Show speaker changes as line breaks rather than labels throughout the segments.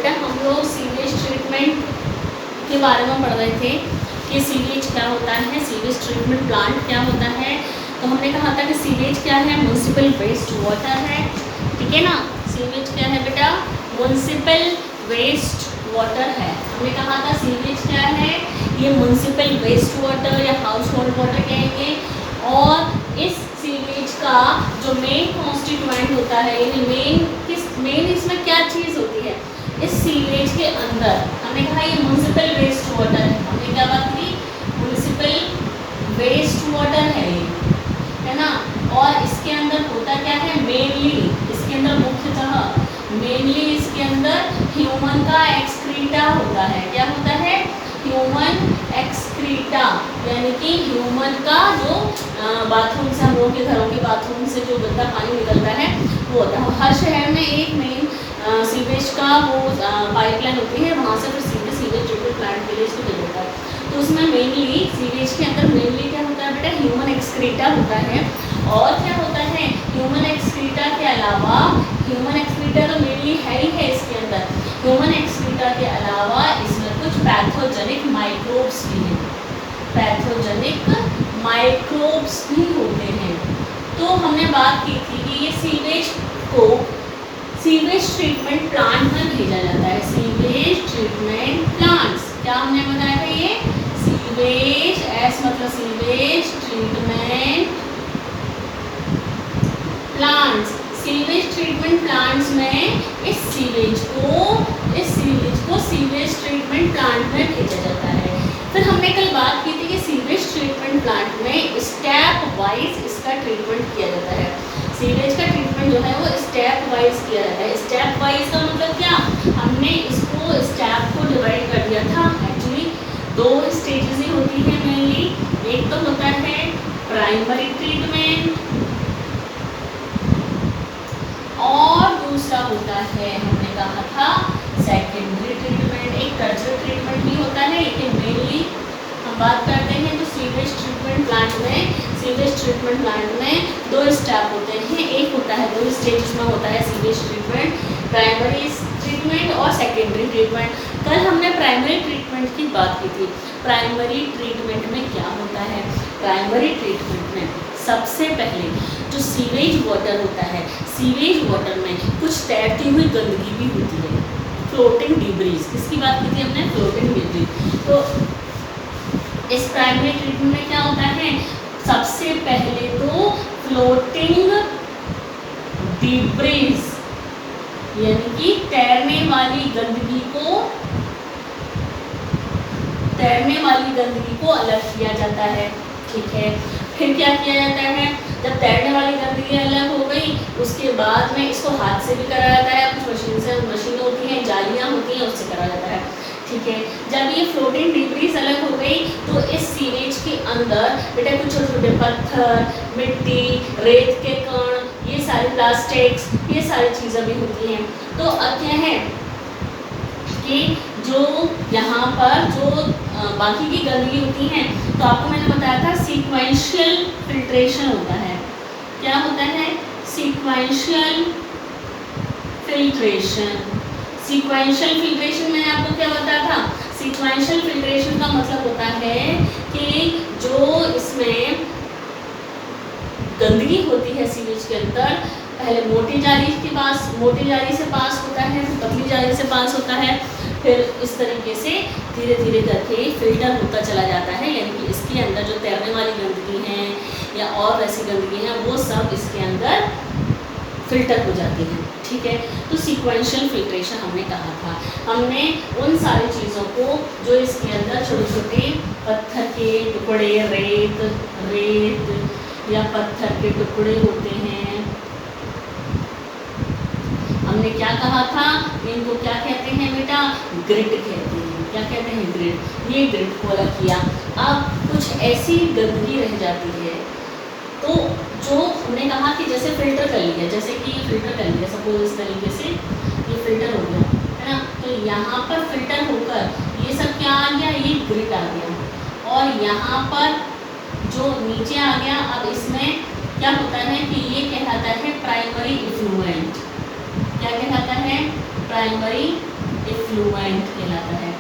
बेटा हम लोग सीवेज ट्रीटमेंट के बारे में पढ़ रहे थे कि सीवेज क्या होता है, सीवेज ट्रीटमेंट प्लांट क्या होता है। तो हमने कहा था कि सीवेज क्या है, म्युनिसिपल वेस्ट वाटर है, ठीक है ना। सीवेज क्या है बेटा, म्युनिसिपल वेस्ट वाटर है। हमने कहा था सीवेज क्या है, ये म्युनिसिपल वेस्ट वाटर या हाउस होल्ड वाटर कहेंगे। और इस सीवेज का जो मेन कॉन्स्टिट्यूएंट होता है, यानी मेन इसमें क्या चीज़ होती है इस सीवेज के अंदर, हमने कहा ये म्युनिसिपल वेस्ट वाटर है। हमने क्या बात की, म्युनिसिपल वेस्ट वाटर है ये, है ना। और इसके अंदर होता क्या है, मेनली इसके अंदर मुख्यतः मेनली इसके अंदर ह्यूमन का एक्सक्रीटा होता है। क्या होता है, ह्यूमन एक्सक्रीटा, यानी कि ह्यूमन का जो बाथरूम से, हम लोगों के घरों के बाथरूम से जो गंदा पानी निकलता है वो होता है। हर शहर में एक मेन सीवेज का वो पाइपलाइन होती है, वहाँ से फिर सीधे सीवेज ट्रीटमेंट प्लांट के लिए इसको भेजा जाता है। तो उसमें मेनली सीवेज के अंदर मेनली क्या होता है बेटा, ह्यूमन एक्सक्रीटा होता है। और क्या होता है, ह्यूमन एक्सक्रीटा के अलावा, ह्यूमन एक्सक्रीटा तो मेनली है ही है इसके अंदर, ह्यूमन एक्सक्रीटा के अलावा इसमें कुछ पैथोजेनिक माइक्रोब्स भी हैं, पैथोजेनिक माइक्रोब्स भी होते हैं। तो हमने बात की थी कि ये सीवेज को सीवेज ट्रीटमेंट प्लांट में भेजा जाता है। सीवेज ट्रीटमेंट प्लांट्स, क्या हमने बताया था, ये सीवेज, एस मतलब sewage treatment plants. Sewage treatment plants में इस सीवेज को सीवेज ट्रीटमेंट प्लांट में भेजा जाता है। फिर हमने कल बात की थी कि सीवेज ट्रीटमेंट प्लांट में स्टेप वाइज इसका ट्रीटमेंट किया जाता है। सीवेज का ट्रीटमेंट जो है वो स्टेप वाइज किया जाता है। स्टेप वाइज का मतलब क्या, हमने इसको स्टेप को डिवाइड कर दिया था। एक्चुअली दो स्टेजेस ही होती है मेनली, एक तो होता है प्राइमरी ट्रीटमेंट और दूसरा होता है, हमने कहा था सेकेंडरी ट्रीटमेंट। एक टर्शियरी ट्रीटमेंट भी होता है, लेकिन मेनली हम बात करते हैं तो सीवेज ट्रीटमेंट प्लांट में दो स्टेप होते हैं। एक होता है, दो स्टेज में होता है सीवेज ट्रीटमेंट, प्राइमरी ट्रीटमेंट और सेकेंडरी ट्रीटमेंट। कल हमने प्राइमरी ट्रीटमेंट की बात की थी। प्राइमरी ट्रीटमेंट में क्या होता है, प्राइमरी ट्रीटमेंट में सबसे पहले जो सीवेज वाटर होता है, सीवेज वाटर में कुछ तैरती हुई गंदगी भी होती है, फ्लोटिंग डिब्रीज, इसकी बात की थी हमने, फ्लोटिंग डिब्रीज। तो इस प्राइमरी ट्रीटमेंट में क्या होता है, सबसे पहले तो फ्लोटिंग डिब्रीज यानी कि तैरने वाली गंदगी को अलग किया जाता है, ठीक है। फिर क्या किया जाता है, जब तैरने वाली गंदगी अलग हो गई उसके बाद में इसको हाथ से भी करा जाता है, कुछ मशीनें होती हैं, जालियाँ होती हैं, उससे करा जाता है, ठीक है। जब ये फ्लोटिंग डिब्रीज अलग हो गई तो इस सीवेज के अंदर बेटा कुछ छोटे छोटे पत्थर, मिट्टी, रेत के कण, ये सारे प्लास्टिक्स, ये सारी चीज़ें भी होती हैं। तो अब क्या है कि जो यहाँ पर जो बाकी की गंदगी होती हैं, तो आपको मैंने बताया था सीक्वेंशियल फिल्ट्रेशन होता है। क्या होता है, सीक्वेंशियल फिल्ट्रेशन। सीक्वेंशियल फिल्ट्रेशन मैंने आपको क्या बताया था, सीक्वेंशियल फिल्ट्रेशन का मतलब होता है कि जो इसमें गंदगी होती है सीवेज के अंदर, पहले मोटी जाली से पास होता है, फिर पतली जाली से पास होता है, फिर इस तरीके से धीरे धीरे करके फिल्टर होता चला जाता है। यानी कि इसके अंदर जो तैरने वाली गंदगी है या और वैसी गंदगी है वो सब इसके अंदर फिल्टर हो जाती है, ठीक है। तो सीक्वेंशियल फिल्ट्रेशन हमने कहा था, हमने उन सारी चीज़ों को जो इसके अंदर छोटे छोटे पत्थर के टुकड़े, रेत या पत्थर के टुकड़े होते हैं, हमने क्या कहा था, इनको क्या कहते हैं बेटा, ग्रिड कहते हैं। क्या कहते हैं, ग्रिड। ये ग्रिड को अलग किया। अब कुछ ऐसी गंदगी रह जाती है तो जो हमने कहा कि जैसे फिल्टर कर लिया, जैसे कि फिल्टर कर लिया, सपोज इस तरीके से ये फिल्टर हो गया, है ना। तो यहाँ पर फिल्टर होकर ये सब क्या आ गया, ये ग्रिड आ गया। और यहाँ पर जो नीचे आ गया, अब इसमें क्या होता है कि ये कहलाता है प्राइमरी इफ्लुएंट। क्या कहलाता है, प्राइमरी इफ्लुएंट कहलाता है।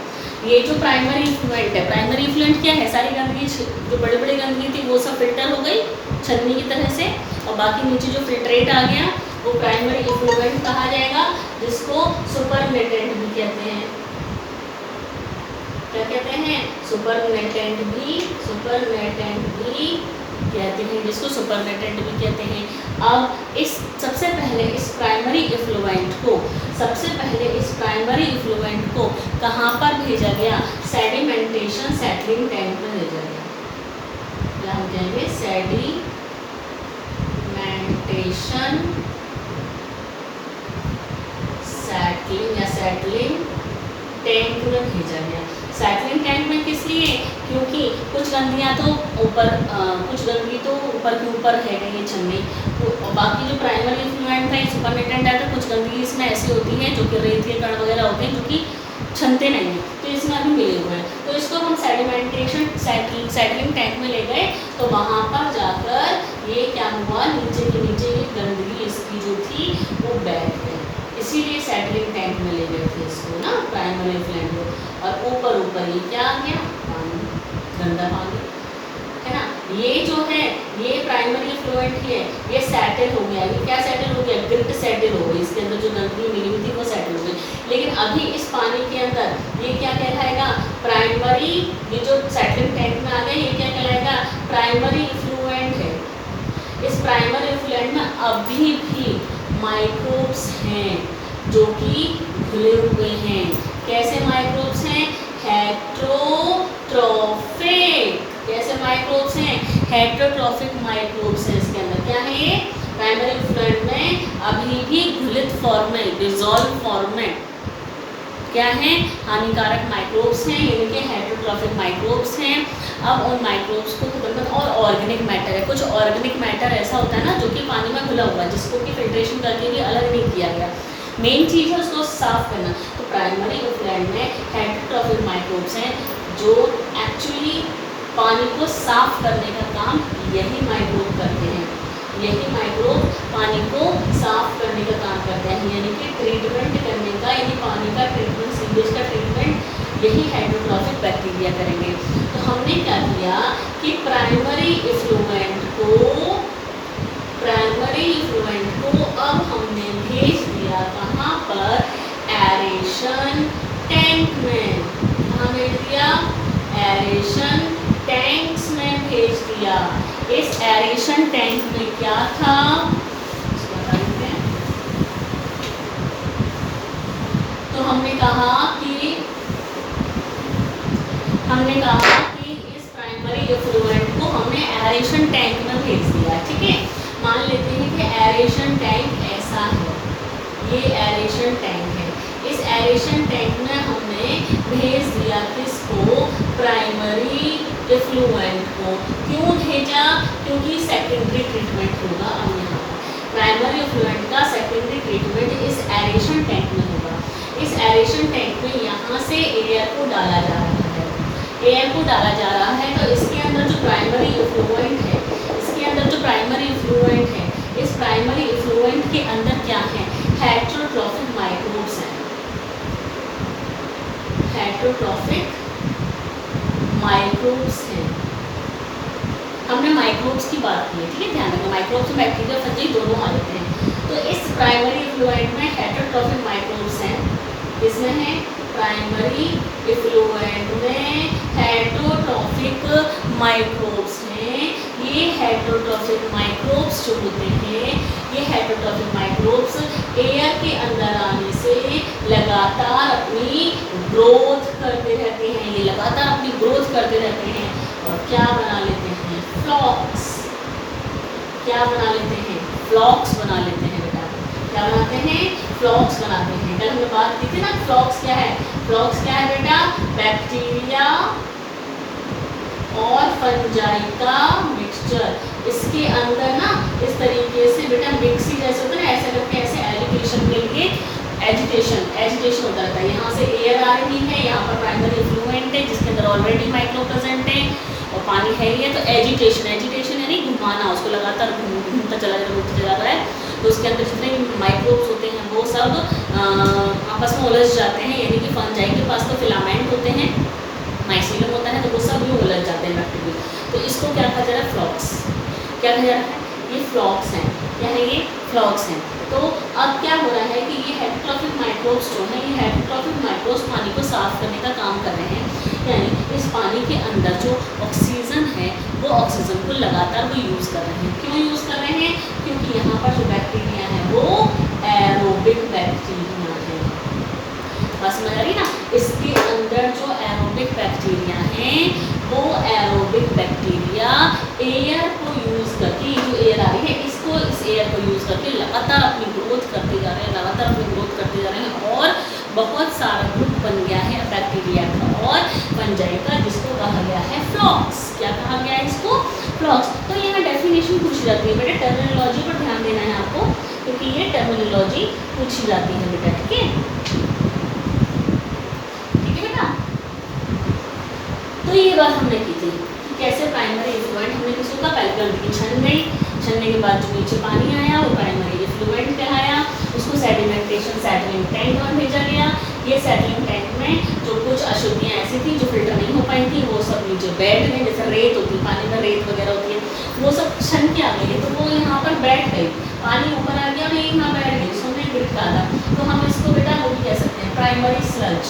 ये जो प्राइमरी इफ्लुएंट है, प्राइमरी इफ्लुएंट क्या है, सारी गंदगी जो बड़ी बड़ी गंदगी थी वो सब फिल्टर हो गई छन्नी की तरह से, और बाकी नीचे जो फिल्ट्रेट आ गया वो प्राइमरी इफ्लुएंट कहा जाएगा, जिसको सुपरनेटेंट भी कहते हैं। क्या कहते हैं? सुपरनेटेंट भी कहते हैं, जिसको सुपरनेटेंट भी कहते हैं। अब इस सबसे पहले इस प्राइमरी इफ्लुएंट को कहाँ पर भेजा गया? सेडिमेंटेशन सेटलिंग टैंक में भेजा गया। क्या हो जाएंगे? सेडिमेंटेशन सेटलिंग टैंक में भेजा गया। सेटलिंग टैंक में किस लिए? क्योंकि कुछ गंदगियाँ तो ऊपर कुछ गंदगी तो ऊपर के ऊपर है ये छन्नी, तो बाकी जो प्राइमरी इफ्लुएंट है सुपरनेटेंट है, तो कुछ गंदगी इसमें ऐसी होती है जो कि रेत के कण वगैरह होते हैं जो कि छनते नहीं हैं, तो इसमें अभी मिले हुए हैं। तो इसको हम सेडिमेंटेशन सेटलिंग टैंक में ले गए, तो वहाँ पर जाकर ये क्या हुआ, नीचे के नीचे ये गंदगी इसकी जो थी वो बैठ गई, इसीलिए सेटलिंग टैंक में ले गए थे इसको ना, प्राइमरी इफ्लुएंट को। और ऊपर ये क्या आ गया? पानी, गंदा पानी है ना। ये जो है ये प्राइमरी इफ्लुएंट है, ये सेटल हो गया। ये क्या सेटल हो गया? ग्रिट सेटल हो गई, इसके अंदर जो गंदगी मिली हुई थी वो सेटल हो गई। लेकिन अभी इस पानी के अंदर ये क्या कहलाएगा? प्राइमरी, ये जो सेटलिंग टैंक में आ गया ये क्या कहलाएगा? प्राइमरी इफ्लुएंट है। इस प्राइमरी इफ्लुएंट में अभी भी माइक्रोब्स हैं जो कि घुले हुए हैं। कैसे माइक्रोब्स हैं? हेट्रोट्रॉफिक। कैसे माइक्रोब्स हैं? हेट्रोट्रॉफिक माइक्रोब्स हैं इसके अंदर। क्या है ये? प्राइमरी इफ्लुएंट में अभी भी घुलित फॉर्म में, डिसॉल्व फॉर्म में क्या है? हानिकारक माइक्रोब्स हैं, इनके हेट्रोट्रॉफिक माइक्रोब्स हैं। अब उन माइक्रोब्स को खत्म करना, और ऑर्गेनिक मैटर है, कुछ ऑर्गेनिक मैटर ऐसा होता है ना जो कि पानी में घुला हुआ है, जिसको कि फिल्ट्रेशन करके भी अलग नहीं किया गया। मेन चीज़ है उसको साफ करना। तो प्राइमरी इफ्लुएंट में हेट्रोट्रॉफिक माइक्रोब्स हैं जो एक्चुअली पानी को साफ करने का काम यही माइक्रोब करते हैं। यही माइक्रोब पानी को साफ करने का काम करते हैं, यानी कि ट्रीटमेंट करने का, यानी पानी का ट्रीटमेंट, सीवेज का ट्रीटमेंट यही हाइड्रोट्रॉफिक बैक्टीरिया करेंगे। तो हमने क्या किया कि प्राइमरी इफ्लुएंट को अब हमने भेज दिया कहाँ पर? एरेशन टैंक में। कहाँ भेज दिया? एरेशन टैंक्स में भेज दिया। इस एरेशन टैंक में क्या था? तो हमने कहा कि इस प्राइमरी इफ्लुएंट को हमने एरेशन टैंक में भेज दिया। ठीक है, मान लेते हैं कि एरेशन टैंक ऐसा है, ये एरेशन टैंक है। इस एरेशन टैंक में हमने भेज दिया किसको? प्राइमरी इफ्लुएंट को। क्यों भेजा? क्योंकि सेकेंडरी ट्रीटमेंट होगा अब यहाँ पर। प्राइमरी इफ्लुएंट का सेकेंडरी ट्रीटमेंट इस एरेशन टैंक में होगा। इस एरेशन टैंक में यहाँ से एयर को डाला जा रहा है, तो इसके अंदर जो प्राइमरी इफ्लुएंट है, इस प्राइमरी इफ्लुएंट के अंदर क्या है? हेट्रोट्रॉफिक माइक्रोब्स हैं। हेट्रोट्रॉफिक माइक्रोब्स हैं। हमने माइक्रोब्स की बात की है, ठीक है, ध्यान रखना। माइक्रोब्स में बैक्टीरिया फंजी दोनों आ जाते हैं। तो इस प्राइमरी इफ्लुएंट में हेट्रोट्रॉफिक माइक्रोब्स हैं। इसमें है प्राइमरी इफ्लुएंट में हेट्रोट्रॉफिक माइक्रोब्स हैं। ये हेट्रोट्रॉफिक माइक्रोब्स जो होते हैं, ये हेट्रोट्रॉफिक माइक्रोब्स एयर के अंदर आने से लगातार अपनी ग्रोथ करते रहते हैं। ये लगातार अपनी ग्रोथ करते रहते हैं और क्या बना लेते हैं? फ्लॉक्स। क्या बना लेते हैं? फ्लॉक्स बना लेते हैं बेटा। क्या बनाते हैं? फ्लॉक्स बनाते हैं। कल हमने बात की थी ना, फ्लॉक्स क्या है? फ्लॉक्स क्या है बेटा? बैक्टीरिया और फंजाई का मिक्सचर। इसके अंदर ना इस तरीके से बेटा मिक्सी जैसे होता है ना, ऐसे करके ऐसे एजिटेशन के लिए एजिटेशन होता रहता है। यहाँ से एयर आ रही है, यहाँ पर प्राइमरी इफ्लुएंट है जिसके अंदर ऑलरेडी माइक्रो प्रेजेंट है और पानी है ही है, तो एजिटेशन यानी घुमाना, उसको लगातार घूमता चला जा रहा है। तो उसके अंदर जितने माइक्रोब्स होते हैं वो सब आपस में उलझ जाते हैं, यानी कि फंजाई के पास तो फिलामेंट होते हैं, माइसीलियम होता है, तो वो सब यूँ उलझ जाते हैं बैक्टीरिया। तो इसको क्या कहा जा रहा है? फ्लॉक्स। क्या कहा जा रहा है? ये फ्लॉक्स हैं। क्या है ये? फ्लॉक्स हैं। तो अब क्या हो रहा है कि ये हेटरोट्रॉफिक माइक्रोब्स जो हैं, ये हेटरोट्रॉफिक माइक्रोब्स पानी को साफ करने का काम कर रहे हैं, यानी इस पानी के अंदर जो ऑक्सीजन है वो ऑक्सीजन को लगातार वो यूज़ कर रहे हैं। क्यों यूज़ कर रहे हैं? क्योंकि यहाँ पर जो बैक्टीरिया है वो एरोबिक बैक्टीरिया है। बस समझ आ रही ना? इसके अंदर जो एरोबिक बैक्टीरिया हैं वो एरोबिक बैक्टीरिया एयर को यूज़ करके, जो एयर आ रही है इसको, इस एयर को यूज़ करके लगातार अपनी ग्रोथ करते जा रहे हैं, लगातार अपनी ग्रोथ करते जा रहे हैं, और बहुत सारा ग्रुप बन गया है बैक्टीरिया का और फंजाई का, जिसको कहा गया है फ्लॉक्स। क्या कहा गया है इसको? फ्लॉक्स। तो यहाँ डेफिनेशन पूछी जाती है बेटा, टर्मिनोलॉजी पर ध्यान देना है आपको, क्योंकि ये टर्मिनोलॉजी पूछी जाती है बेटा। ठीक है, तो ये बात हमने की थी कि कैसे प्राइमरी इफ्लुएंट हमने किसी का पहले गंदगी छन गई, छनने के बाद जो नीचे पानी आया वो प्राइमरी इफ्लुएंट कहलाया, उसको सेडिमेंटेशन सेटलिंग टैंक में भेजा गया। ये सेटलिंग टैंक में जो कुछ अशुद्धियाँ ऐसी थी जो फिल्टर नहीं हो पाई थी, वो सब नीचे बैठ गई, जैसे रेत होती है, पानी में रेत वगैरह होती है, वो सब छन के आ गई, तो वो यहाँ पर बैठ गई, पानी ऊपर आ गया और ये यहाँ बैठ गई, सोने गिर डाला। तो हम इसको बेटा वो भी कह सकते हैं प्राइमरी स्लज।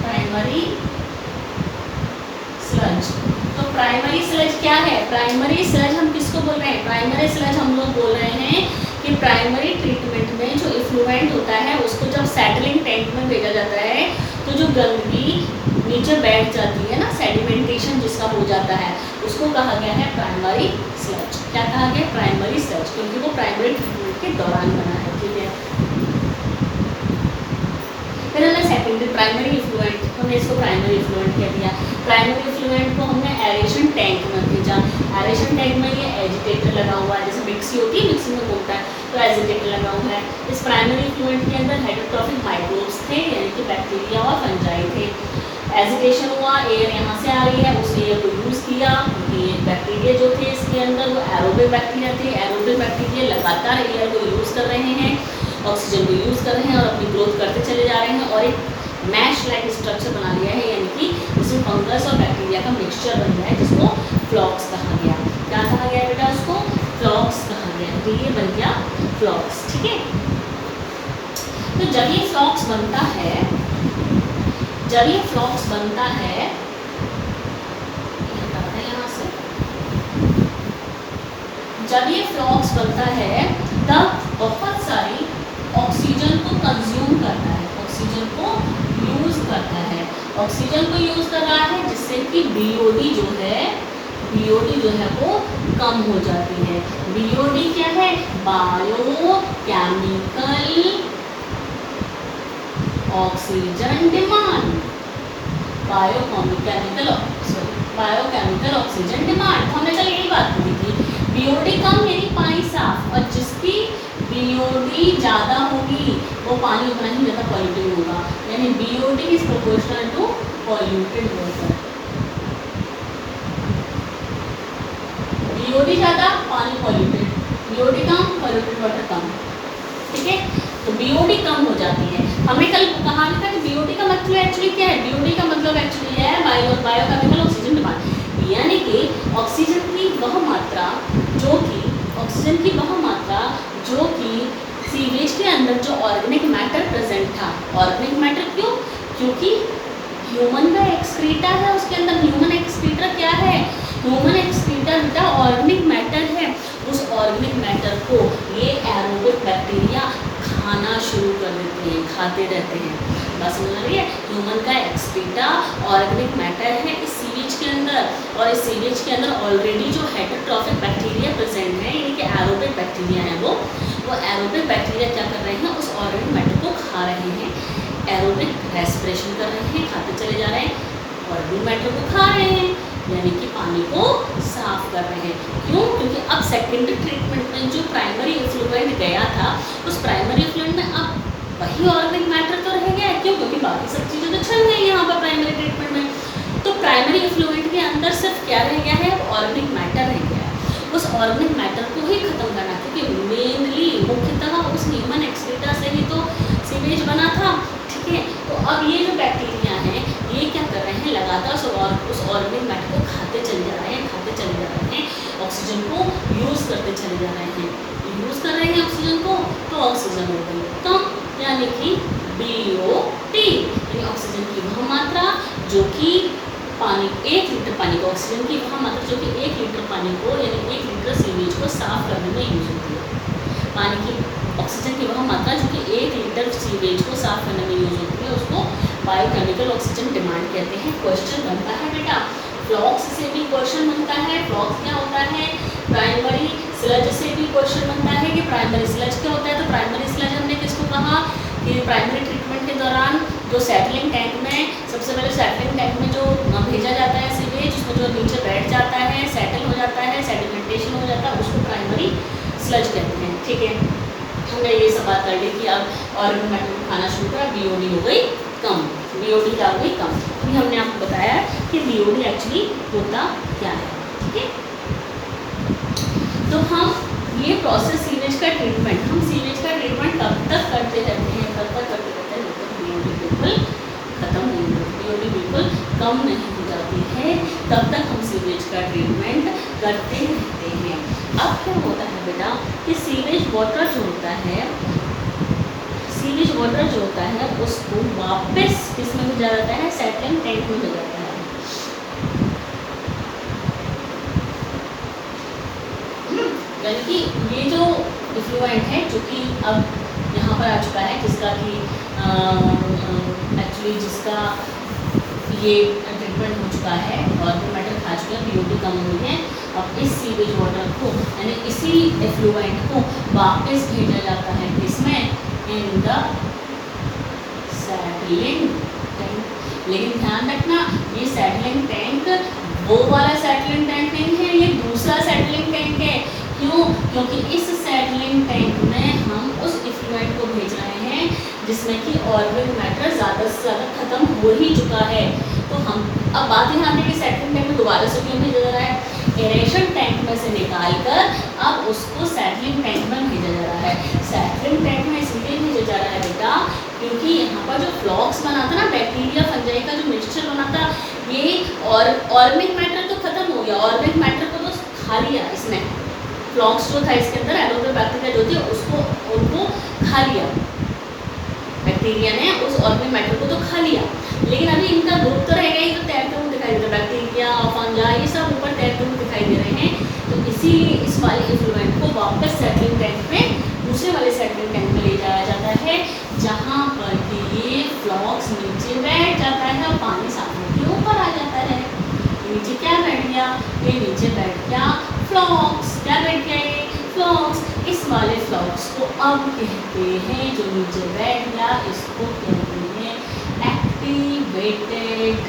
Primary sludge. तो प्राइमरी स्लज क्या है? प्राइमरी स्लज हम किसको बोल रहे हैं? प्राइमरी स्लज हम लोग बोल रहे हैं कि प्राइमरी ट्रीटमेंट में जो इफ्लुएंट होता है उसको जब सेटलिंग टैंक में भेजा जाता है तो जो गंदगी नीचे बैठ जाती है ना, सेडिमेंटेशन जिसका हो जाता है, उसको कहा गया है प्राइमरी स्लज। क्या कहा गया? प्राइमरी स्लज, क्योंकि वो प्राइमरी ट्रीटमेंट के दौरान बना है। ठीक है, फिर हमने सेकेंडरी प्राइमरी इफ्लुएंट, हमने इसको प्राइमरी इफ्लुएंट कह दिया। प्राइमरी इफ्लुएंट को हमने एरेशन टैंक में भेजा। एरेशन टैंक में ये एजिटेटर लगा हुआ है, जैसे मिक्सी होती है, मिक्सी में घूमता है तो एजिटेटर लगा हुआ है। इस प्राइमरी इफ्लुएंट के अंदर हेटरोट्रॉफिक माइक्रोब्स थे, यानी कि बैक्टीरिया और फंजाई थे। एजिटेशन हुआ, एयर यहाँ से आ रही है, उस एयर को यूज़ किया, क्योंकि बैक्टीरिया जो थे इसके अंदर वो एरोबिक बैक्टीरिया थे। एरोबिक बैक्टीरिया लगातार एयर को यूज़ कर रहे हैं, ऑक्सीजन को यूज़ कर रहे हैं और अपनी ग्रोथ करते चले जा रहे हैं, और एक मैश लाइक स्ट्रक्चर बना लिया है, यानी कि जिसमें फंगस और बैक्टीरिया का मिक्सचर बन गया है, जिसको फ्लॉक्स कहा गया। क्या कहा गया बेटा? उसको फ्लॉक्स कहा गया। तो ये बन गया फ्लॉक्स। ठीक है, तो जब ये फ्लॉक्स बनता है, जब ये फ्लॉक्स बनता है, यहाँ से जब ये फ्लॉक्स बनता है तब बहुत सारी ऑक्सीजन को कंज्यूम करता है, ऑक्सीजन को यूज़ करता है, ऑक्सीजन को यूज़ कर रहा है, जिससे कि बीओडी जो है, बीओडी जो है वो कम हो जाती है। बीओडी क्या है? Bio chemical oxygen demand. Biochemical oxygen demand. हमने कल यही बात की थी, बीओडी कम यानी पानी साफ, और जिसकी बीओडी ज़्यादा होगी वो पानी उतना ही ज़्यादा पॉल्यूटेड होगा, यानी BOD is proportional to polluted water. BOD ज़्यादा, पानी पॉल्यूटेड, बीओडी कम, पॉल्यूटेड वाटर कम। ठीक है, तो बीओडी कम हो जाती है। हमने कल कहा था कि बीओडी का मतलब एक्चुअली क्या है? बीओडी का मतलब एक्चुअली है बायोकेमिकल ऑक्सीजन डिमांड, यानी कि ऑक्सीजन की वह मात्रा जो कि ऑक्सीजन की वह मात्रा जो कि सीवेज के अंदर जो ऑर्गेनिक मैटर प्रेजेंट था। ऑर्गेनिक मैटर क्यों? क्योंकि ह्यूमन का एक्सक्रीटा है, उसके अंदर ह्यूमन एक्सक्रीटा क्या है? ह्यूमन एक्सक्रीटा बेटा ऑर्गेनिक मैटर है। उस ऑर्गेनिक मैटर को ये एरोबिक बैक्टीरिया खाना शुरू कर देते हैं, खाते रहते हैं। बस समझ रही है? ह्यूमन का एक्सक्रीटा ऑर्गेनिक मैटर है इस सीवेज के अंदर, और इस सीवेज के अंदर ऑलरेडी जो हेटरोट्रॉफिक बैक्टीरिया प्रेजेंट है, यानी कि एरोबिक बैक्टीरिया है, वो एरोबिक बैक्टीरिया क्या कर रहे हैं? उस ऑर्गेनिक मैटर को खा रहे हैं, एरोबिक रेस्पिरेशन कर रहे हैं, खाते चले जा रहे हैं, ऑर्गेनिक मैटर को खा रहे हैं, यानी कि पानी को साफ कर रहे हैं। क्यों? क्योंकि अब सेकेंडरी ट्रीटमेंट में जो प्राइमरी इफ्लुएंट गया था, उस प्राइमरी इफ्लुएंट में अब वही ऑर्गेनिक मैटर तो रह गया है। क्यों? क्योंकि बाकी सब चीज़ें तो छन गई यहाँ पर प्राइमरी ट्रीटमेंट में। तो प्राइमरी इफ्लुएंट के अंदर सिर्फ क्या रह गया है? ऑर्गेनिक मैटर रह गया है। उस ऑर्गेनिक मैटर को ही खत्म करना, क्योंकि मेनली मुख्यतः उस ह्यूमन एक्सक्रीटा से ही तो सीवेज अब ये जो बैक्टीरिया हैं ये क्या कर रहे हैं, लगातार उस ऑर्गेनिक मैटर को खाते चले जा रहे हैं, ऑक्सीजन को यूज़ करते चले जा रहे हैं, यूज़ कर रहे हैं ऑक्सीजन को, तो ऑक्सीजन हो गई कम, यानी कि BOT, यानी ऑक्सीजन की वह मात्रा जो कि पानी 1 लीटर पानी को, ऑक्सीजन की वह मात्रा जो कि 1 लीटर पानी को यानी 1 लीटर सीवेज को साफ करने में यूज होती है। पानी की ऑक्सीजन की वह मात्रा जो कि 1 लीटर सीवेज को साफ करने में यूज होती है उसको बायोकेमिकल ऑक्सीजन डिमांड कहते हैं। क्वेश्चन बनता है बेटा, फ्लॉक्स से भी क्वेश्चन बनता है। फ्लॉक्स क्या होता है? प्राइमरी स्लज से भी क्वेश्चन बनता है कि प्राइमरी स्लज क्या होता है। तो प्राइमरी स्लज हमने किसको कहा कि प्राइमरी ट्रीटमेंट के दौरान जो सेटलिंग टैंक में, सबसे पहले सेटलिंग टैंक में जो भेजा जाता है सीवेज, उसमें जो नीचे बैठ जाता है, सेटल हो जाता है, सेडिमेंटेशन हो जाता है, उसको प्राइमरी स्लज कहते हैं। ठीक है, हमने ये सब बात कर ली कि अब ऑर्गेनिक मैटर खाना शुरू करा, BOD हो गई कम, BOD क्या हो गई कम। अभी हमने आपको बताया कि BOD एक्चुअली होता क्या है। ठीक है, तो हम ये प्रोसेस सीवेज का ट्रीटमेंट, हम सीवेज का ट्रीटमेंट कब तक करते रहते हैं, कब तक करते रहते हैं, जब तक BOD बिल्कुल खत्म नहीं होती, BOD बिल्कुल कम नहीं हो जाती है, तब तक हम सीवेज का ट्रीटमेंट करते रहते हैं। अब क्या होता है बेटा कि सीवेज वाटर जो होता है, सीवेज वाटर जो होता है उसको वापस किस में भेजा जाता है, सेटलिंग टैंक में भेजा जाता है। यानी कि ये जो इफ्लुएंट है जो कि अब यहाँ पर आ चुका है, जिसका कि एक्चुअली जिसका ये ट्रीटमेंट हो चुका है और मैटर खा चुके हैं, BOD कम हुई है, अब इस सीवेज वाटर को यानी इसी इफ्लुएंट को वापस भेजा जाता है किसमें, इन द सेटलिंग टैंक। लेकिन ध्यान रखना ये सेटलिंग टैंक वो वाला सेटलिंग टैंक नहीं है, ये दूसरा सेटलिंग टैंक है। क्यों? क्योंकि इस सेटलिंग टैंक में हम उस इफ्लुएंट को भेज रहे हैं जिसमें कि ऑर्गेनिक मैटर ज़्यादा से ज़्यादा खत्म हो ही चुका है। तो हम अब बात यहाँ पे कि सेटलिंग टैंक में दोबारा से क्यों भेजा जा रहा है, एरेशन टैंक में से निकाल कर अब उसको सेटलिंग टैंक में भेजा जा रहा है। सेटलिंग टैंक में इसलिए भेजा जा रहा है बेटा क्योंकि यहाँ पर जो फ्लॉक्स बना था ना, बैक्टीरिया फंजाई का जो मिक्सचर बना था, ये और ऑर्गेनिक मैटर तो खत्म हो गया, ऑर्गेनिक मैटर को तो खा लिया इसने, फ्लॉक्स जो था इसके अंदर एलोवेरा बैक्टीरिया जो थी उसको उनको खा लिया, बैक्टीरिया ने उस ऑर्गेनिक मैटर को तो खा लिया, लेकिन अभी इनका ग्रुप तो रहेगा ही, तो तैरते हुए दिखाई दे रहा है, बैक्टीरिया फंजा ये सब ऊपर तैरते हुए दिखाई दे रहे हैं। तो इसीलिए इस वाले इफ्लुएंट को वापस सेटलिंग टैंक में, दूसरे वाले सेटलिंग टैंक में ले जाया जाता है, जहाँ पर कि ये फ्लॉक्स नीचे बैठ जाता है और पानी सामने के ऊपर आ जाता है। नीचे क्या बैठ गया, ये नीचे बैठ गया फ्लॉक्स, क्या बैठ गया ये फ्लॉक्स। इस वाले फ्लॉक्स को अब कहते हैं, जो नीचे बैठ गया इसको कहते हैं एक्टिवेटेड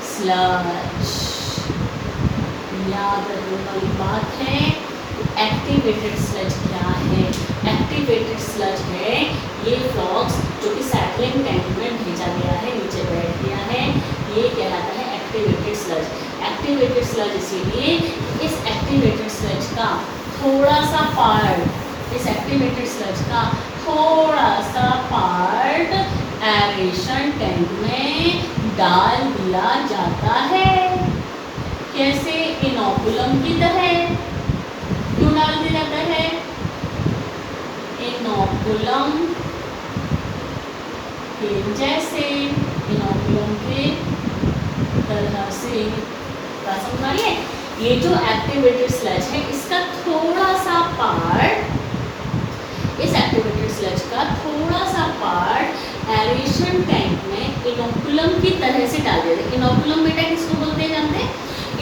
स्लज। याद रखने वाली बात है, एक्टिवेटेड स्लज क्या है, एक्टिवेटेड स्लज है ये फ्लॉक्स जो कि सेटलिंग टैंक में भेजा गया है, नीचे बैठ गया है, ये कहलाता है एक्टिवेटेड स्लज। एक्टिवेटेड स्लज इसीलिए इस एक्टिवेटेड स्लज का थोड़ा सा पार्ट, इस एक्टिवेटेड स्लज का थोड़ा सा पार्ट एरेशन टैंक में डाल दिया जाता है। कैसे? इनोकुलम की तरह। क्यों डाल दिया जाता है? इनोकुलम के जैसे, इनोकुलम के तरह से। बात समझ आ रही है? ये जो एक्टिवेटेड स्लज है इसका थोड़ा सा पार्ट, इस एक्टिवेटेड स्लज का थोड़ा सा पार्ट एरेशन टैंक में इनोकुलम की तरह से डाल दिया। इनोकुलम बेटा किसको बोलते हैं जानते हैं?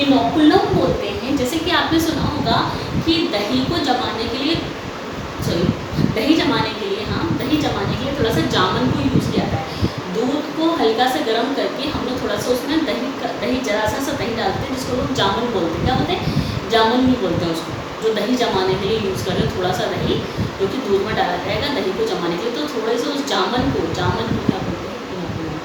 इनोकुलम बोलते हैं, जैसे कि आपने सुना होगा कि दही को जमाने के लिए, दही जमाने के लिए, हाँ दही जमाने के लिए थोड़ा सा जामुन को यूज़ किया जाता है। दूध को हल्का सा गर्म करके हम लोग थोड़ा सा उसमें दही जरा सा दही डालते हैं, जिसको लोग जामुन बोलते हैं। क्या बोलते हैं? जामुन भी बोलते हैं उसको, जो दही जमाने के लिए यूज़ कर रहे हैं। थोड़ा सा दही जो कि दूध में डाला जाएगा दही को जमाने के लिए, तो थोड़े से उस जामुन को क्या बोलते हैं? इनोकुलम।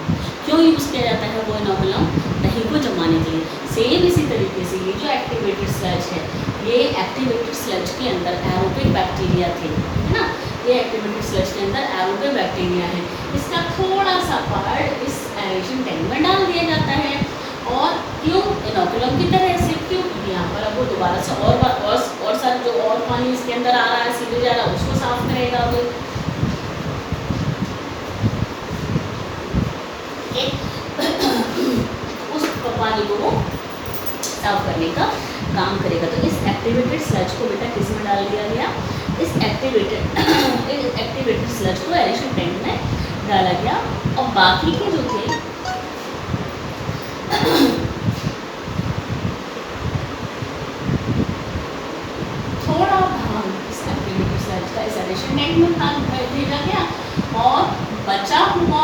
क्यों यूज़ किया जाता है वो इनोकुलम? दही को जमाने के लिए। सेम इसी तरीके से ये जो एक्टिवेटेड स्लज है, ये एक्टिवेटेड स्लज के अंदर एरोबिक बैक्टीरिया थे, है ना। ये एक्टिवेटेड स्लज के अंदर एरोबिक बैक्टीरिया है, इसका थोड़ा सा पार्ट इस एरेशन टैंक में डाल दिया जाता है। और क्यों? इनोकुलम की तरह से। क्यों? क्योंकि यहाँ पर अब वो दोबारा से और सारा जो और पानी इसके अंदर आ रहा है, सीधे जा रहा है, उसको साफ करेगा। वो उस पानी को साफ करने का काम करेगा। तो इस एक्टिवेटेड स्लज को बेटा किस में डाल दिया गया? इस एक्टिवेटेड स्लज को एरेशन टैंक में डाला गया। और बाकी के जो थे थोड़ा भाग इस एक्टिवेटेड स्लज का इस एरेशन टैंक में भेजा गया, और बचा हुआ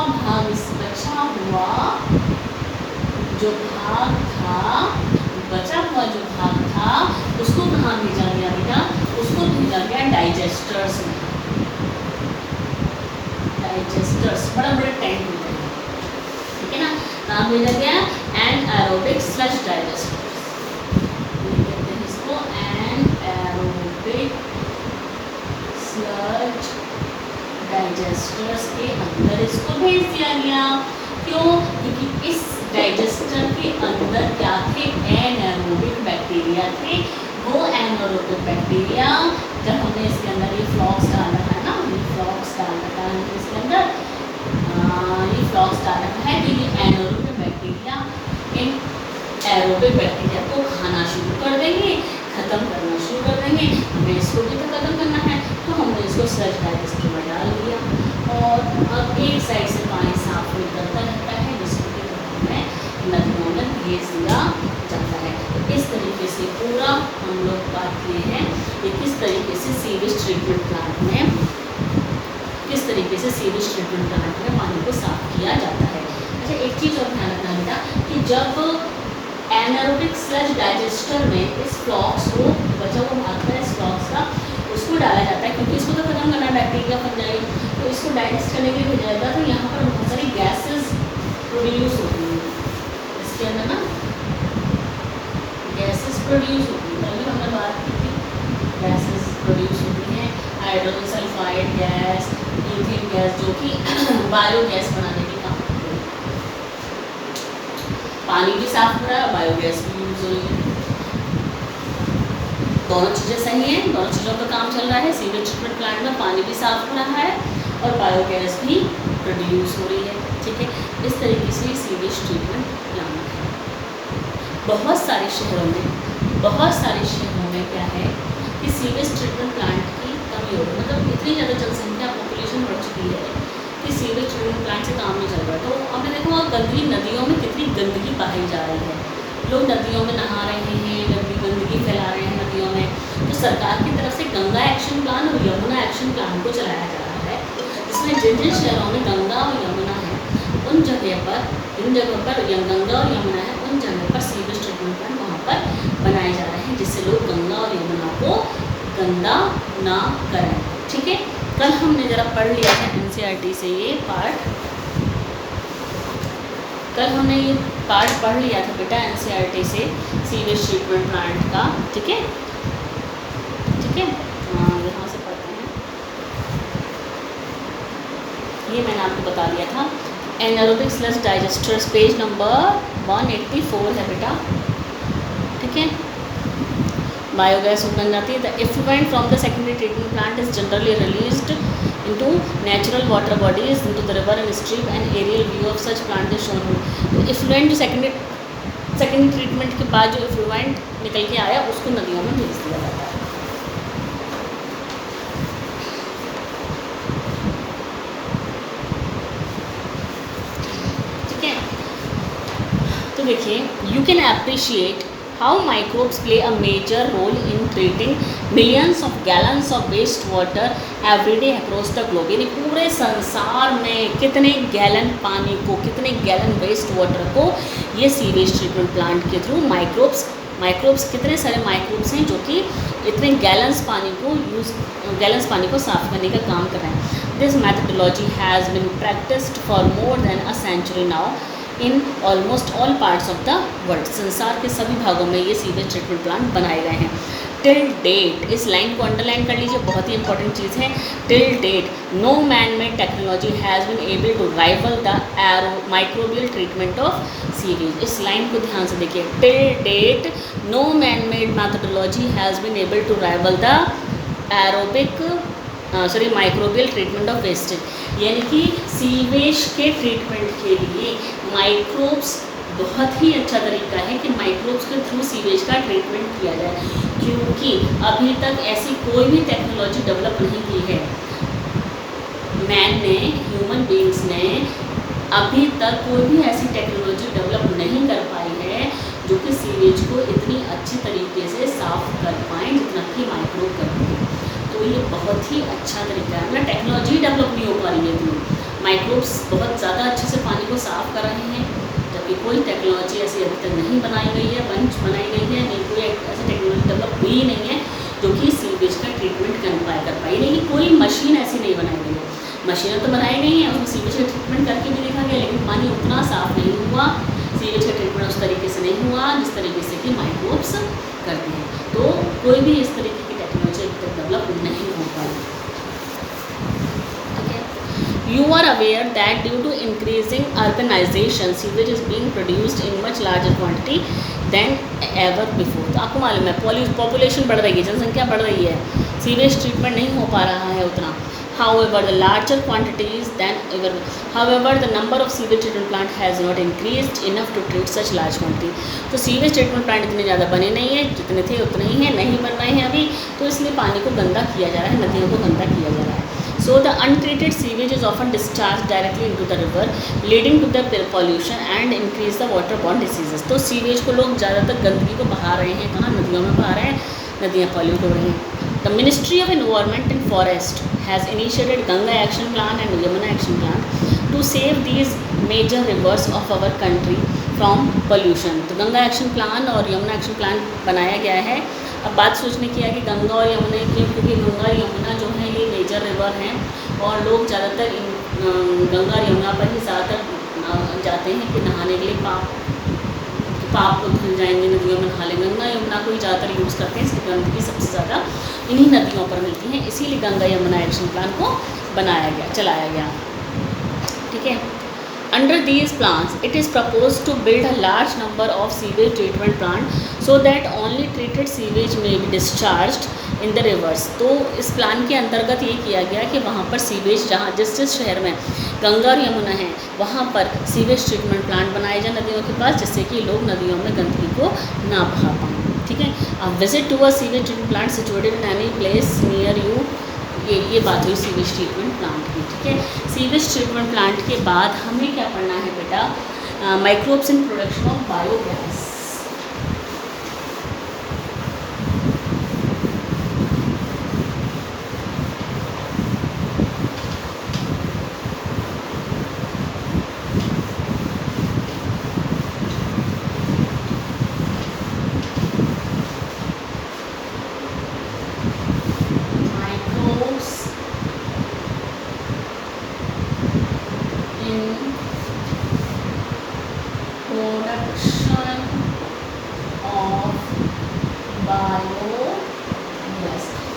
जो भाग था उसको कहाँ भेजा गया बेटा? उसको भेजा गया डाइजेस्टर्स में। डाइजेस्टर्स बड़े बड़े टैंक होते हैं, ठीक है ना? नाम भेजा गया एनाएरोबिक स्लज डाइजेस्टर्स, कहते हैं इसको एनाएरोबिक स्लज डाइजेस्टर्स के अंदर इसको भेज दिया गया। क्यों? क्योंकि इस डाइजेस्टर के अंदर क्या थे? एनाएरोबिक बैक्टीरिया थे। वो एनाएरोबिक बैक्टीरिया जब हमने इसके अंदर ये फ्लॉक्स डाल रखा है ना, ये फ्लॉक्स डाल रखा है इसके अंदर, ये फ्लॉक्स डाल रखा है, तो ये एनाएरोबिक बैक्टीरिया इन एरोबिक बैक्टीरिया को खाना शुरू कर देंगे, ख़त्म करना शुरू कर देंगे। हमें इसको भी तो ख़त्म करना है, तो हमने इसको स्लज डाइजेस्टर में डाल दिया। और अब एक साइड से पानी साफ निकलता रहता है, जिसको हमें नदियों में भेज दिया जाता है। तो इस तरीके से पूरा हम लोग बात किए हैं कि किस तरीके से सीवेज ट्रीटमेंट प्लांट में पानी को साफ किया जाता है। अच्छा, एक चीज़ और ध्यान रखना बेटा कि जब एनाएरोबिक स्लज डाइजेस्टर में इस फ्लॉक्स को, बचा हुआ भाग है इस फ्लॉक्स का, उसको डाला जाता है, क्योंकि इसको तो खत्म करना, बैक्टीरिया बन जाए, तो इसको डाइजेस्ट करने के लिए भेजा जाता है। तो यहाँ पर बहुत सारी गैसेस प्रोड्यूस होती हैं इसके अंदर ना, गैसेस प्रोड्यूस होती हैं। पहले हमने बात की थी, गैसेस प्रोड्यूस होती हैं, hydrogen sulphide gas, methane gas, जो कि बायोगैस बनाने के काम करती है। पानी भी साफ हो रहा है, बायोगैस भी यूज हो रही है, दोनों चीज़ें सही हैं, दोनों चीज़ों का काम चल रहा है। सीवेज ट्रीटमेंट प्लांट में पानी भी साफ हो रहा है और बायोगैस भी प्रोड्यूस हो रही है, ठीक है। इस तरीके से सीवेज ट्रीटमेंट प्लांट है। बहुत सारे शहरों में क्या है कि सीवेज ट्रीटमेंट प्लांट की कमी हो रही है, मतलब इतनी ज़्यादा जनसंख्या, पॉपुलेशन बढ़ चुकी है कि सीवेज ट्रीटमेंट प्लांट से काम नहीं चल रहा। तो आपने देखो गंदगी, नदियों में कितनी गंदगी पाई जा रही है, लोग नदियों में नहा रहे हैं, गंदगी फैला रहे हैं नदियों में। तो सरकार की तरफ से गंगा एक्शन प्लान और यमुना एक्शन प्लान को चलाया जा रहा है, जिसमें जिन जिन शहरों में गंगा और यमुना है उन जगह पर गंगा और यमुना है, उन जगह पर सीवेज ट्रीटमेंट प्लांट वहाँ पर बनाए जा रहे हैं, जिससे लोग गंगा और यमुना को गंदा ना करें, ठीक है। कल हमने ज़रा पढ़ लिया था NCERT से ये पार्ट, कल हमने ये पार्ट पढ़ लिया था बेटा NCERT से सीवेज ट्रीटमेंट प्लांट का, ठीक है, ठीक है। यहाँ से पढ़ते हैं, ये मैंने आपको बता दिया था। एनाएरोबिक स्लज डाइजेस्टर्स पेज नंबर 184 है बेटा, ठीक है। बायोगैस बन जाती है। The effluent from the secondary treatment plant is generally released into natural water bodies, into the river and stream, and aerial view of such plant is shown. तो effluent जो secondary treatment के बाद जो effluent निकल के आया उसको नदियों में भेज दिया जाता है। ठीक है, तो देखिए, you can appreciate how microbes play a major role in treating millions of gallons of waste water every day across the globe। यानी पूरे संसार में कितने गैलन पानी को, कितने गैलन वेस्ट वाटर को ये सीवेज ट्रीटमेंट प्लांट के थ्रू माइक्रोब्स कितने सारे माइक्रोब्स हैं जो कि इतने गैलन्स पानी को साफ करने का काम कर रहे हैं। This methodology has been practised for more than a century now in almost all parts of the world. संसार के सभी भागों में ये सीवेज ट्रीटमेंट प्लांट बनाए गए हैं। टिल डेट, इस लाइन को अंडरलाइन कर लीजिए, बहुत ही इंपॉर्टेंट चीज़ है। Till date no man made technology has been able to rival the microbial treatment of sewage. इस लाइन को ध्यान से देखिए, till date no man made methodology has been able to rival the microbial treatment of wastage. यानी कि sewage के treatment के लिए माइक्रोब्स बहुत ही अच्छा तरीका है कि माइक्रोब्स के थ्रू सीवेज का ट्रीटमेंट किया जाए, क्योंकि अभी तक ऐसी कोई भी टेक्नोलॉजी डेवलप नहीं की है मैन ने, ह्यूमन बींग्स ने अभी तक कोई भी ऐसी टेक्नोलॉजी डेवलप नहीं कर पाई है जो कि सीवेज को इतनी अच्छी तरीके से साफ कर पाएँ जितना कि माइक्रोब करते हैं। तो ये बहुत ही अच्छा तरीका है, मतलब टेक्नोलॉजी डेवलप नहीं हो पा रही है इतनी, माइक्रोब्स बहुत ज़्यादा अच्छे से पानी को साफ कर रहे हैं, जबकि कोई टेक्नोलॉजी ऐसी अभी तक नहीं बनाई गई है, बनाई गई है नहीं, कोई ऐसी टेक्नोलॉजी डेवलप हुई नहीं है जो कि सीवेज का ट्रीटमेंट कर पाई, नहीं कोई मशीन ऐसी नहीं बनाई गई है। मशीनें तो बनाई गई हैं, उसमें सीवेज का ट्रीटमेंट करके भी देखा गया, लेकिन पानी उतना साफ नहीं हुआ, सीवेज का ट्रीटमेंट उस तरीके से नहीं हुआ जिस तरीके से कि माइक्रोब्स करते हैं। तो कोई भी इस तरीके की टेक्नोलॉजी अभी तक डेवलप नहीं हो पाई। You are aware that due to increasing urbanization, sewage is being produced in much larger quantity than ever before। तो आपको मालूम है पॉपुलेशन बढ़ रही है, जनसंख्या बढ़ रही है, सीवेज ट्रीटमेंट नहीं हो पा रहा है उतना। However, the larger quantities than ever. However, the number of sewage treatment plant has not increased enough to treat such large quantity। तो सीवेज ट्रीटमेंट प्लांट इतने ज़्यादा बने नहीं हैं, जितने थे उतने ही हैं, नहीं बन रहे हैं अभी, तो इसलिए पानी को गंदा किया जा रहा है, नदियों को गंदा किया जा रहा है। So the untreated sewage is often discharged directly into the river, leading to the pollution and increase the waterborne diseases। तो सीवेज को लोग ज़्यादातर गंदगी को बहा रहे हैं, कहाँ नदियों में बहा रहे हैं, नदियाँ पॉल्यूट हो रही हैं। The Ministry of Environment and Forest has initiated Ganga Action Plan and Yamuna Action Plan to save these major rivers of our country from pollution। तो गंगा एक्शन प्लान और यमुना एक्शन प्लान बनाया गया है। अब बात सोचने की है कि गंगा और यमुना की, क्योंकि गंगा और यमुना जो है ये मेजर रिवर हैं और लोग ज़्यादातर गंगा और यमुना पर ही ज़्यादातर जाते हैं कि नहाने के लिए, पाप को धुल जाएंगे, नदियों में नहा लेंगे। गंगा यमुना को ही ज़्यादातर यूज़ करते हैं, इसकी गंदगी सबसे ज़्यादा इन्हीं नदियों पर मिलती है, इसीलिए गंगा यमुना एक्शन प्लान को बनाया गया, चलाया गया। ठीक है, Under these plans, it is proposed to build a large number of sewage treatment plants so that only treated sewage may be discharged in the rivers। तो इस प्लान के अंतर्गत ये किया गया कि वहाँ पर सीवेज, जहाँ जिस शहर में गंगा और यमुना है वहाँ पर सीवेज ट्रीटमेंट प्लांट बनाए जाए नदियों के पास, जिससे कि लोग नदियों में गंदगी को ना बहा पाएँ। ठीक है, अब visit to a sewage treatment plant situated in any place near you, ये बात हुई सीवेज ट्रीटमेंट प्लांट की। ठीक है, सीवेज ट्रीटमेंट प्लांट के बाद हमें क्या पढ़ना है बेटा, microbes in production of biogas.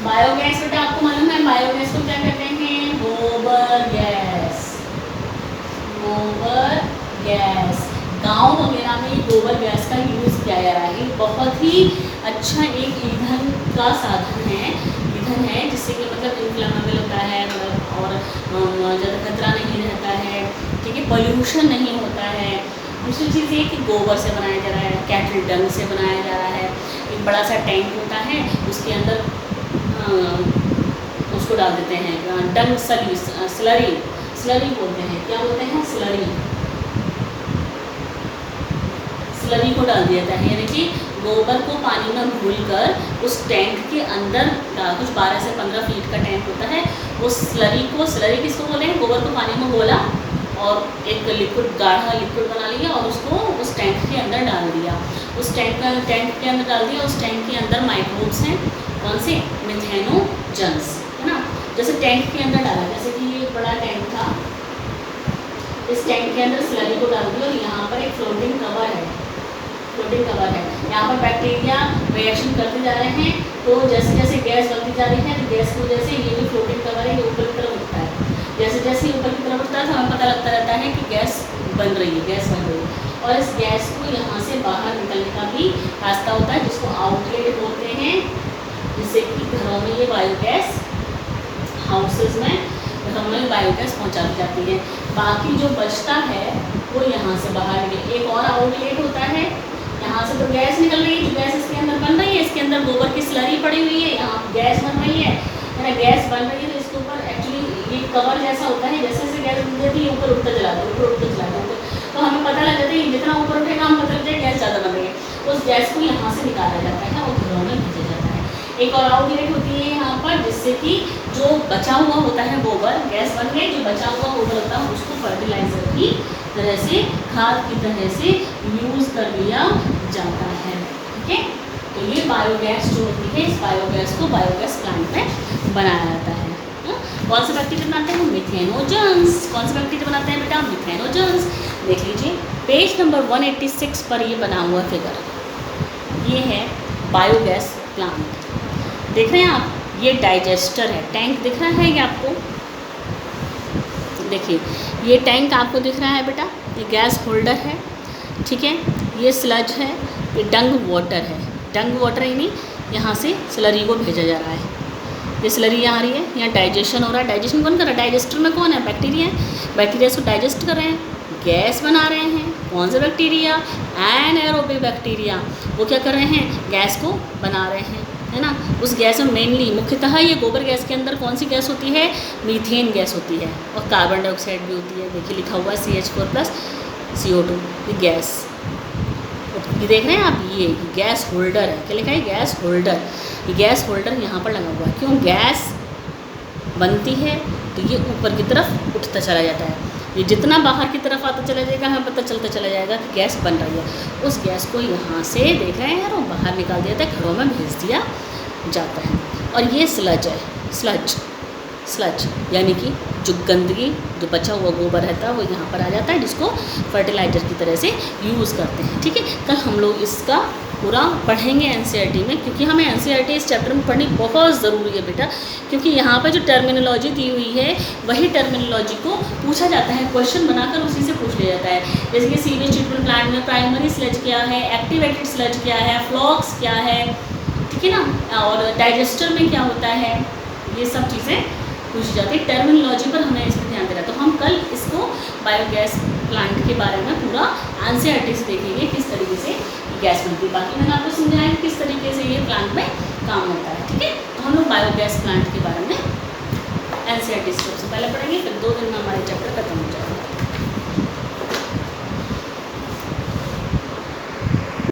Biogas बेटा आपको मालूम है, बायोगैस को क्या कहते हैं, गोबर गैस। गोबर गैस गांव वगैरह में गोबर गैस का यूज़ किया जा रहा है। ये बहुत ही अच्छा एक ईंधन का साधन है, ईंधन है जिससे कि मतलब इन्फ्लेमेबल होता है और ज़्यादा खतरा नहीं रहता है। ठीक है, पोल्यूशन नहीं होता है। दूसरी चीज़ ये कि गोबर से बनाया जा रहा है, कैटल डंग से बनाया जा रहा है। एक बड़ा सा टैंक होता है, उसके अंदर उसको डाल देते हैं डंग, स्लरी बोलते हैं, क्या बोलते हैं, स्लरी को डाल दिया जाता है। यानी कि गोबर को पानी में घोलकर उस टैंक के अंदर कुछ 12 से 15 फीट का टैंक होता है, उस स्लरी किसको बोलते हैं, गोबर को पानी में घोला और एक गाढ़ा लिक्विड बना लिया और उसको उस टैंक के अंदर डाल दिया। उस टैंक के अंदर डाल दिया, उस टैंक के अंदर माइक्रोब्स हैं, कौन से, मिथेनोजन्स, है ना। जैसे टैंक के अंदर डाला, जैसे कि ये बड़ा टैंक था, इस टैंक के अंदर स्लरी को डाल दिया और यहाँ पर एक फ्लोटिंग कवर है, फ्लोटिंग कवर है। यहाँ पर बैक्टीरिया रिएक्शन करते जा रहे हैं, तो जैसे जैसे गैस बनती जा रही है तो गैस की वजह से ये जो फ्लोटिंग कवर है ये ऊपर की तरफ उठता है। जैसे जैसे ही ऊपर की तरफ उठता है तो हमें पता लगता रहता है कि गैस बन रही है, गैस बन रही है। और इस गैस को यहाँ से बाहर निकलने का भी रास्ता होता है जिसको आउटलेट बोलते हैं, जिससे कि घरों में ये बायोगैस, हाउसेज में घरों में बायोगैस पहुँचा दी जाती है। बाकी जो बचता है वो यहाँ से बाहर निकल, एक और आउटलेट होता है। यहाँ से तो गैस निकल रही है, जो गैस इसके अंदर बन रही है, इसके अंदर गोबर की स्लरी पड़ी हुई है, यहाँ गैस बन रही है ना, गैस बन रही है। तो इसके ऊपर एक्चुअली ये कवर जैसा होता है, जैसे जैसे गैस बनती है ये ऊपर उठता चला जाता है, ऊपर उठता चला जाता है। तो हमें पता लग जाता है जितना ऊपर उठेगा हम पता लगता है गैस ज़्यादा बन रही है। उस गैस को यहाँ से निकाला जाता है और घरों में भेजा जाता है। एक और आउटलेट होती है यहाँ पर, जिससे कि जो बचा हुआ होता है गोबर, गैस बन गई, जो बचा हुआ गोबर होता है उसको फर्टिलाइजर की तरह से, खाद की तरह से यूज़ कर लिया जाता है। ठीक है, तो ये बायोगैस जो होती है, इस बायोगैस को बायोगैस प्लांट में बनाया जाता है। कौन से बैक्टीरिया बनाते हैं? मिथेनोजेंस। कौन से बैक्टीरिया बनाते हैं बेटा? मिथेनोजेंस। देख लीजिए पेज नंबर 186 पर ये बना हुआ फिगर, ये है बायोगैस प्लांट। देख रहे हैं आप, ये डाइजेस्टर है, टैंक दिख रहा है ये आपको? देखिए ये टैंक आपको दिख रहा है बेटा, ये गैस होल्डर है, ठीक है। ये स्लज है, ये डंग वाटर है, डंग वाटर ही नहीं, यहाँ से स्लरी को भेजा जा रहा है। ये स्लरी यहाँ आ रही है, यहाँ डाइजेशन हो रहा है। डाइजेशन कौन कर रहा है? डाइजेस्टर में कौन है? बैक्टीरिया है। बैक्टीरिया इसको डाइजेस्ट कर रहे हैं, गैस बना रहे हैं। कौन से बैक्टीरिया? एनाएरोबिक बैक्टीरिया। वो क्या कर रहे हैं? गैस को बना रहे हैं, है ना। उस गैस में मेनली मुख्यतः ये गोबर गैस के अंदर कौन सी गैस होती है? मीथेन गैस होती है, और कार्बन डाइऑक्साइड भी होती है। देखिए लिखा हुआ है CH4+CO2, ये गैस। ये देख रहे हैं आप, ये गैस होल्डर है। क्या लिखा है? Gas holder. ये गैस होल्डर यहाँ पर लगा हुआ है। क्यों? गैस बनती है तो ये ऊपर की तरफ उठता चला जाता है। ये जितना बाहर की तरफ आता चला जाएगा हमें पता चलता चला जाएगा कि गैस बन रही है। उस गैस को यहाँ से देख रहे हैं यार, वो बाहर निकाल दिया जाता है, घरों में भेज दिया जाता है। और ये स्लज है, स्लज यानी कि जो गंदगी, जो बचा हुआ गोबर रहता है वो यहाँ पर आ जाता है, जिसको फर्टिलाइज़र की तरह से यूज़ करते हैं। ठीक है, कल हम लोग इसका पूरा पढ़ेंगे एनसीईआरटी में, क्योंकि हमें एनसीईआरटी इस चैप्टर में पढ़नी बहुत ज़रूरी है बेटा, क्योंकि यहाँ पर जो टर्मिनोलॉजी दी हुई है वही टर्मिनोलॉजी को पूछा जाता है, क्वेश्चन बनाकर उसी से पूछ लिया जाता है। जैसे कि सीवेज ट्रीटमेंट प्लांट में प्राइमरी स्लज क्या है, एक्टिवेटेड स्लज क्या है, फ्लॉक्स क्या है, ठीक है ना, और डाइजेस्टर में क्या होता है, ये सब चीज़ें पूछी जाती है। टर्मिनोलॉजी पर हमें इस पर ध्यान देना। तो हम कल इसको बायोगैस प्लांट के बारे में पूरा एनसीईआरटी से देखेंगे किस तरीके से गैस बनती है। बाकी मैंने आपको समझाया कि किस तरीके से ये प्लांट में काम होता है। ठीक है, तो हम लोग बायोगैस प्लांट के बारे में एनसीईआरटी से सबसे पहले पढ़ेंगे, फिर 2 दिन में